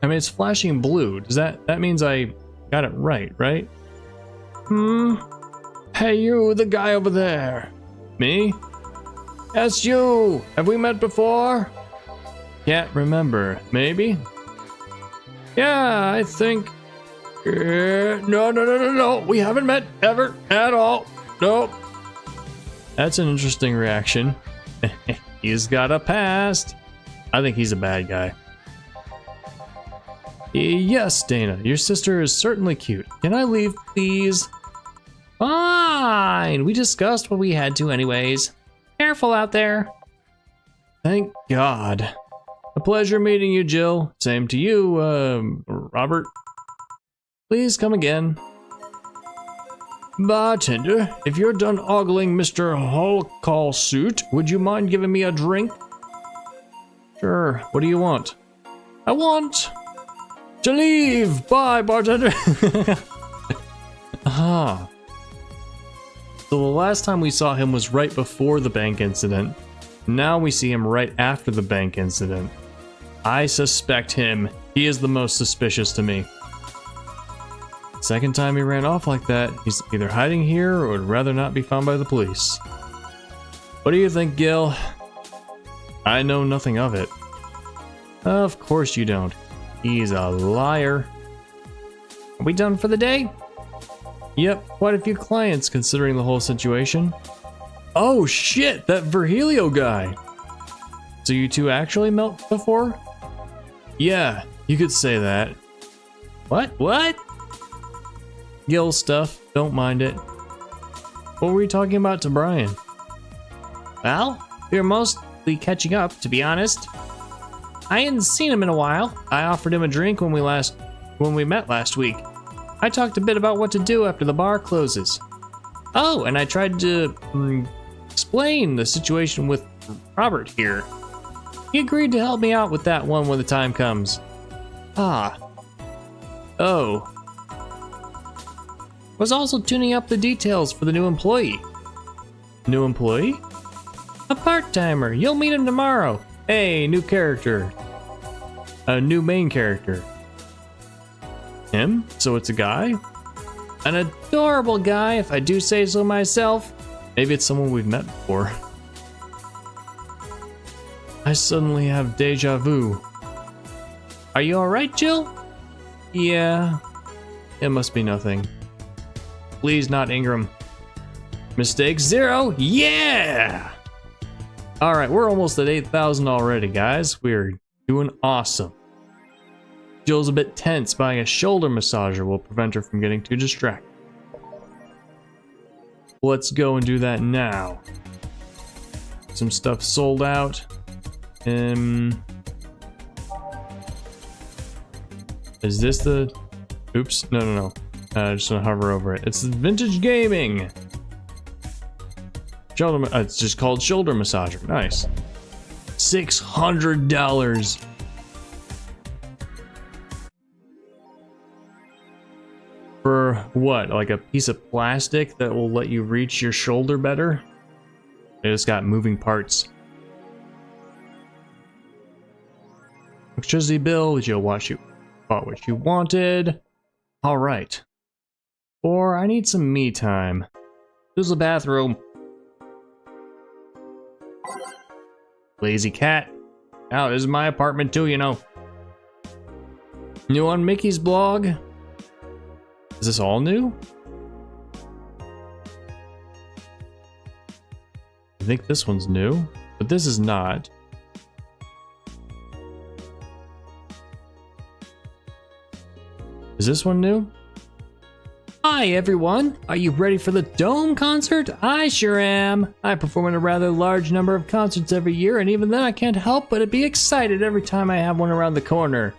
Speaker 1: I mean, it's flashing blue. Does that means I got it right? Hey you, the guy over there. Me? Yes, you. Have we met before? Can't remember. Maybe? Yeah, I think. No. We haven't met ever at all. Nope. That's an interesting reaction. He's got a past. I think he's a bad guy. Yes, Dana, your sister is certainly cute. Can I leave, please? Fine. We discussed what we had to anyways. Careful out there. Thank God. A pleasure meeting you, Jill. Same to you, Robert. Please come again. Bartender, if you're done ogling Mr. Holcall suit, would you mind giving me a drink? Sure. What do you want? I want to leave. Bye, bartender. Ah. So the last time we saw him was right before the bank incident. Now we see him right after the bank incident. I suspect him. He is the most suspicious to me. Second time he ran off like that, he's either hiding here or would rather not be found by the police. What do you think, Gil? I know nothing of it. Of course you don't. He's a liar. Are we done for the day? Yep, quite a few clients considering the whole situation. Oh shit, that Virgilio guy. So you two actually met before? Yeah, you could say that. What? Gil stuff, don't mind it. What were you talking about to Brian?
Speaker 2: Well, we were mostly catching up, to be honest. I hadn't seen him in a while. I offered him a drink when we met last week. I talked a bit about what to do after the bar closes. Oh, and I tried to explain the situation with Robert here. He agreed to help me out with that one when the time comes. Ah. Oh. Was also tuning up the details for the new employee.
Speaker 1: New employee?
Speaker 2: A part-timer. You'll meet him tomorrow.
Speaker 1: Hey, new character. A new main character. Him? So it's a guy?
Speaker 2: An adorable guy, if I do say so myself.
Speaker 1: Maybe it's someone we've met before. I suddenly have deja vu.
Speaker 2: Are you alright, Jill?
Speaker 1: Yeah. It must be nothing. Please, not Ingram. Mistake 0. Yeah! Alright, we're almost at 8,000 already, guys. We're doing awesome. Jill's a bit tense. Buying a shoulder massager will prevent her from getting too distracted. let's go and do that now. Some stuff sold out. Is this the... Oops, no. Just gonna hover over it. It's vintage gaming. Shoulder, it's just called shoulder massager. Nice. $600. For what? Like a piece of plastic that will let you reach your shoulder better? It's got moving parts. Electricity bill, you bought what you wanted. All right. Or I need some me time. Use the bathroom. Lazy cat. Oh, this is my apartment too, you know. New on Mickey's blog. Is this all new? I think this one's new, but this is not. Is this one new?
Speaker 2: Hi everyone, are you ready for the Dome concert? I sure am. I perform in a rather large number of concerts every year, and even then I can't help but be excited every time I have one around the corner.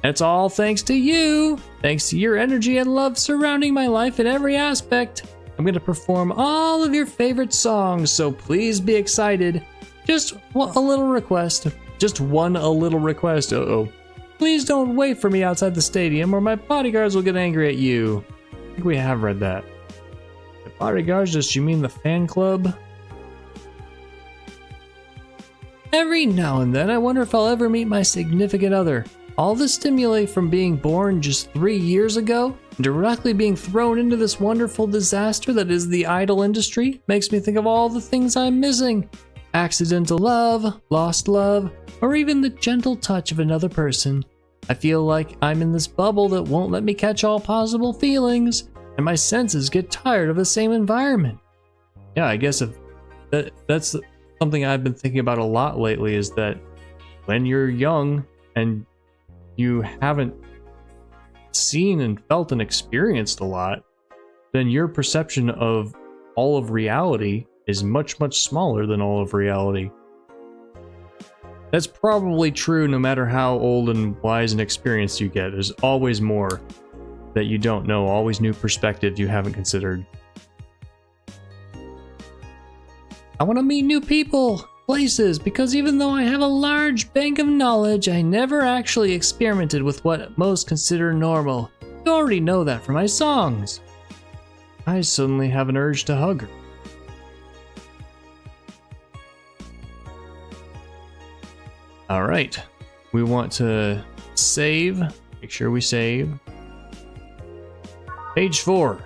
Speaker 2: It's all thanks to you. Thanks to your energy and love surrounding my life in every aspect. I'm going to perform all of your favorite songs, so please be excited. Just a little request. Just one little request. Uh-oh. Please don't wait for me outside the stadium or my bodyguards will get angry at you. I think we have read that. The bodyguards, does you mean the fan club? Every now and then I wonder if I'll ever meet my significant other. All the stimuli from being born just 3 years ago, directly being thrown into this wonderful disaster that is the idol industry, makes me think of all the things I'm missing. Accidental love, lost love, or even the gentle touch of another person. I feel like I'm in this bubble that won't let me catch all possible feelings, and my senses get tired of the same environment. Yeah, I guess if that's something I've been thinking about a lot lately, is that when you're young and you haven't seen and felt and experienced a lot, then your perception of all of reality is much, much smaller than all of reality. That's probably true no matter how old and wise and experienced you get. There's always more that you don't know, always new perspectives you haven't considered. I want to meet new people, places, because even though I have a large bank of knowledge, I never actually experimented with what most consider normal. You already know that from my songs. I suddenly have an urge to hug her. All right, we want to save. Make sure we save. Page 4.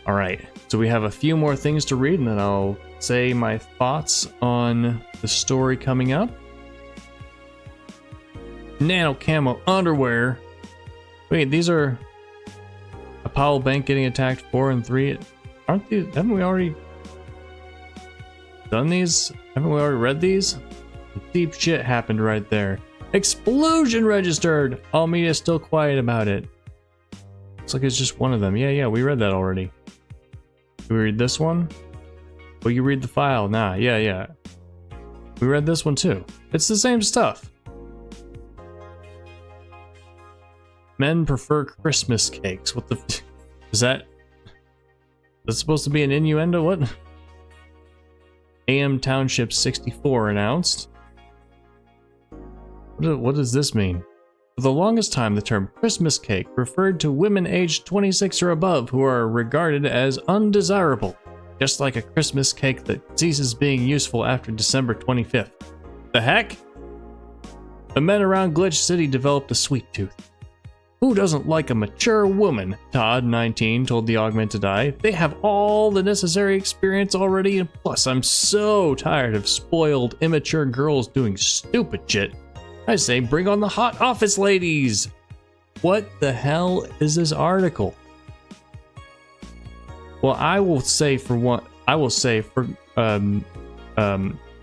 Speaker 2: All right, so we have a few more things to read, and then I'll say my thoughts on the story coming up. Nano camo underwear. Wait, these are Apollo Bank getting attacked 4 and 3. Aren't these? Haven't we already done these? Haven't we already read these? Deep shit happened right there. Explosion registered! All media is still quiet about it. Looks like it's just one of them. Yeah, we read that already. Do we read this one? Well, you read the file. Nah, yeah. We read this one too. It's the same stuff. Men prefer Christmas cakes. What the... Is that... That's supposed to be an innuendo? What? AM Township 64 announced. What does this mean? For the longest time, the term Christmas cake referred to women aged 26 or above who are regarded as undesirable, just like a Christmas cake that ceases being useful after December 25th. The heck? The men around Glitch City developed a sweet tooth. Who doesn't like a mature woman? Todd, 19, told the Augmented Eye. They have all the necessary experience already, and plus I'm so tired of spoiled, immature girls doing stupid shit. I say bring on the hot office ladies! What the hell is this article? Well, I will say for the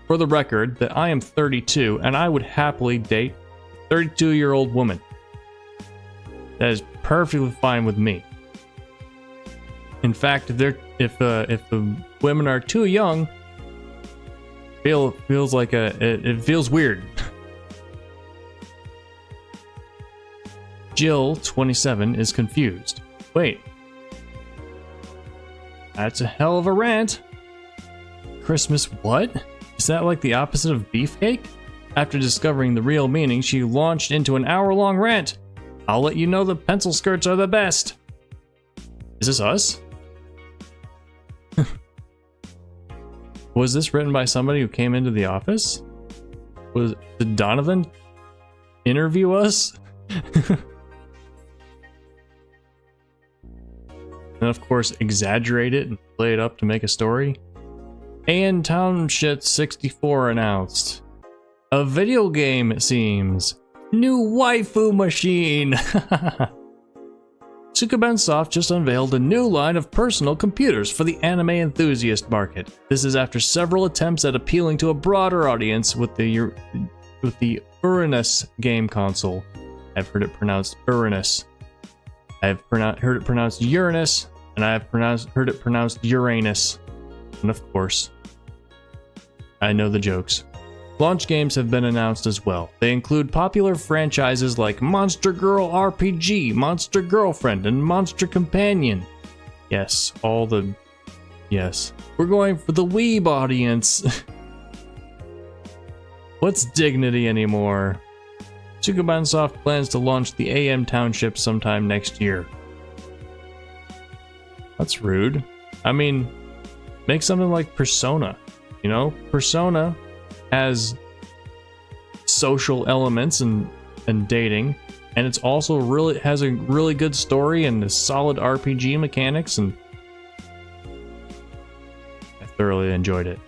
Speaker 2: record that I am 32 and I would happily date a 32-year-old woman. That is perfectly fine with me.
Speaker 1: In fact, if the women are too young, feels like it feels weird. Jill, 27, is confused. Wait. That's a hell of a rant. Christmas what? Is that like the opposite of beefcake? After discovering the real meaning, she launched into an hour-long rant. I'll let you know the pencil skirts are the best. Is this us? Was this written by somebody who came into the office? Did Donovan interview us? And of course, exaggerate it and play it up to make a story. And Township 64 announced. A video game, it seems. New waifu machine! Tsukuban Soft just unveiled a new line of personal computers for the anime enthusiast market. This is after several attempts at appealing to a broader audience with the Uranus game console. I've heard it pronounced Uranus. I've heard it pronounced Uranus, and I've heard it pronounced Uranus. And of course, I know the jokes. Launch games have been announced as well. They include popular franchises like Monster Girl RPG, Monster Girlfriend, and Monster Companion. Yes, yes. We're going for the weeb audience. What's dignity anymore? Tsukuban Soft plans to launch the AM Township sometime next year. That's rude. I mean, make something like Persona. You know, Persona has social elements and dating, and it's also has a really good story and a solid RPG mechanics, and I thoroughly enjoyed it.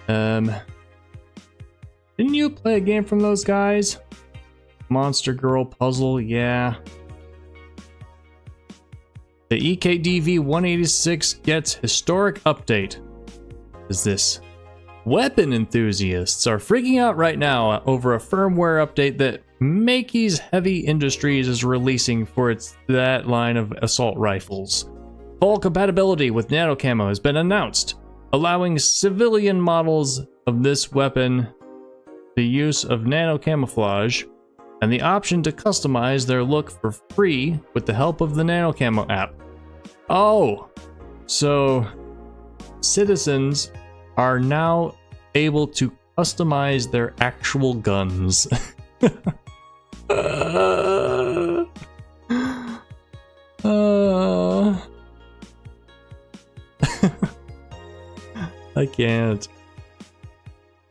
Speaker 1: Didn't you play a game from those guys? Monster Girl Puzzle, yeah. The EKDV 186 gets historic update. Is this? Weapon enthusiasts are freaking out right now over a firmware update that Makey's Heavy Industries is releasing for that line of assault rifles. Full compatibility with nano camo has been announced, allowing civilian models of this weapon the use of nano camouflage and the option to customize their look for free with the help of the nano camo app. Oh, so citizens are now able to customize their actual guns. I can't.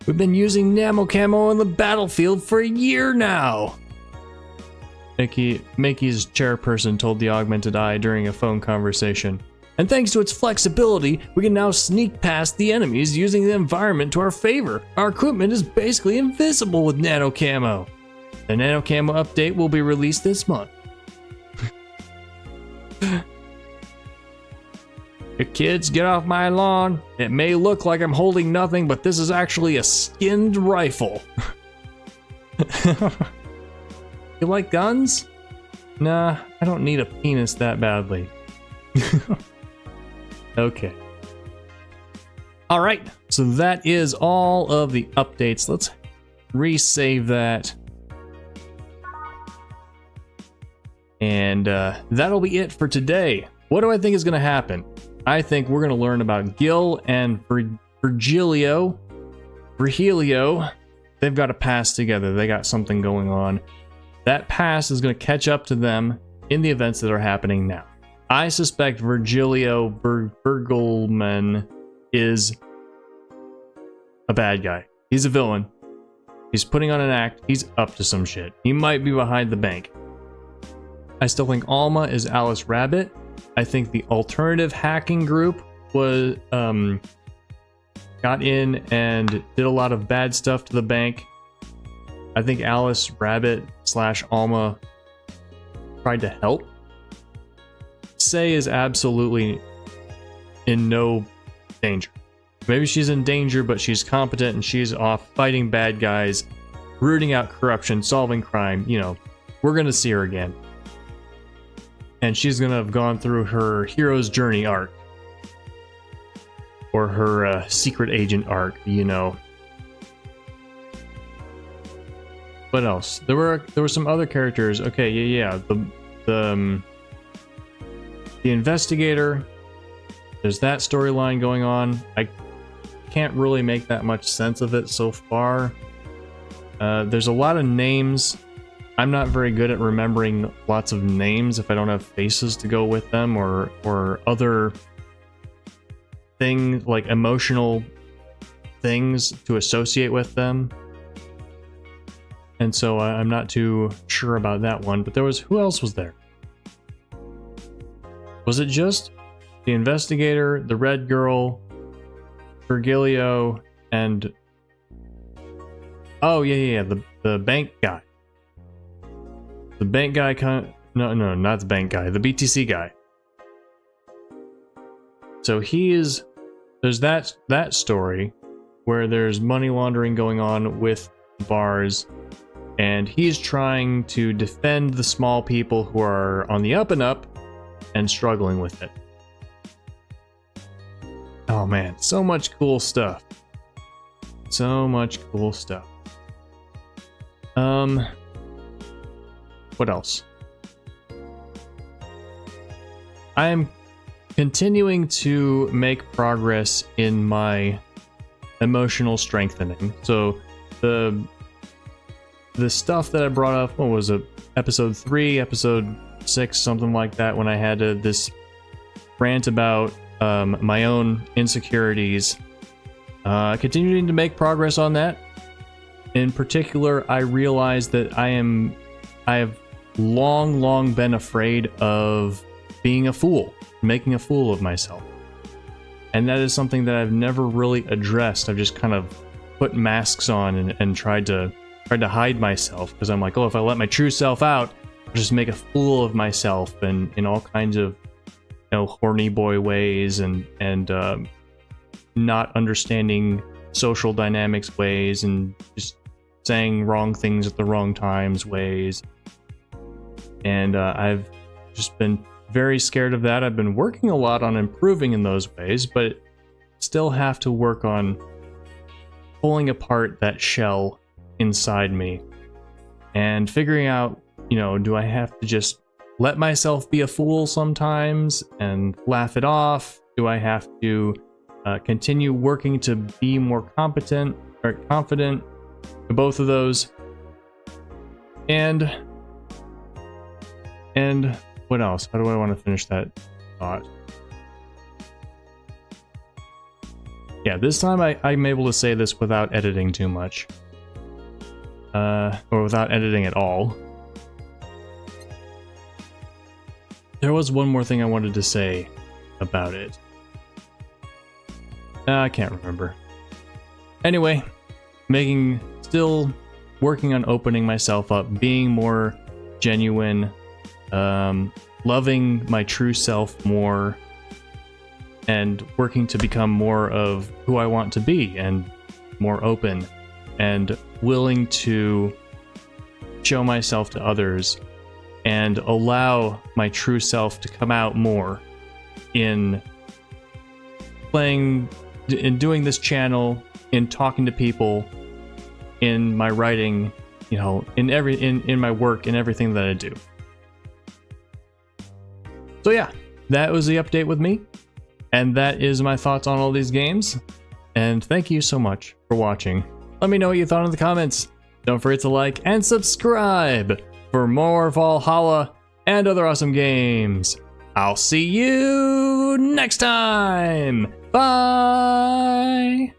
Speaker 1: We've been using nano camo on the battlefield for a year now. Makey's chairperson told the Augmented Eye during a phone conversation. And thanks to its flexibility, we can now sneak past the enemies using the environment to our favor. Our equipment is basically invisible with nano camo. The nano camo update will be released this month. Your kids, get off my lawn. It may look like I'm holding nothing, but this is actually a skinned rifle. You like guns? Nah, I don't need a penis that badly. Okay. Alright, so that is all of the updates. Let's resave that. And that'll be it for today. What do I think is going to happen? I think we're going to learn about Gil and Virgilio. They've got a past together. They got something going on. That past is going to catch up to them in the events that are happening now. I suspect Virgilio Bergelman is a bad guy. He's a villain. He's putting on an act. He's up to some shit. He might be behind the bank. I still think Alma is Alice Rabbit. I think the alternative hacking group was got in and did a lot of bad stuff to the bank. I think Alice Rabbit / Alma tried to help. Say is absolutely in no danger. Maybe she's in danger, but she's competent and she's off fighting bad guys, rooting out corruption, solving crime. You know, we're gonna see her again. and she's gonna have gone through her hero's journey arc. Or her secret agent arc, you know. What else? There were some other characters. Okay, yeah. The investigator. There's that storyline going on. I can't really make that much sense of it so far. There's a lot of names. I'm not very good at remembering lots of names if I don't have faces to go with them, or other things like emotional things to associate with them. And so I'm not too sure about that one. But who else was there? Was it just the investigator, the red girl, Virgilio, and oh yeah, the bank guy. The bank guy no, not the bank guy, the BTC guy. So there's that story where there's money laundering going on with bars, and he's trying to defend the small people who are on the up and up and struggling with it. Oh man, so much cool stuff. So much cool stuff. What else? I am continuing to make progress in my emotional strengthening. So the stuff that I brought up, what was it? Episode 3, episode 6, something like that, when I had this rant about my own insecurities. Continuing to make progress on that. In particular, I realized that I have long been afraid of being a fool, making a fool of myself. And that is something that I've never really addressed. I've just kind of put masks on and tried to hide myself, because I'm like, oh, if I let my true self out, I'll just make a fool of myself, and in all kinds of, horny boy ways, and not understanding social dynamics ways, and just saying wrong things at the wrong times ways. And I've just been very scared of that. I've been working a lot on improving in those ways, but still have to work on pulling apart that shell inside me and figuring out, do I have to just let myself be a fool sometimes and laugh it off? Do I have to continue working to be more competent or confident? Both of those. And what else? How do I want to finish that thought? Yeah, this time I'm able to say this without editing too much. Or without editing at all. There was one more thing I wanted to say about it. I can't remember. Anyway, still working on opening myself up, being more genuine, loving my true self more, and working to become more of who I want to be, and more open, and willing to show myself to others, and allow my true self to come out more in playing, in doing this channel, in talking to people, in my writing, in my work, in everything that I do. So yeah, that was the update with me, and that is my thoughts on all these games, and thank you so much for watching. Let me know what you thought in the comments. Don't forget to like and subscribe for more Valhalla and other awesome games. I'll see you next time. Bye!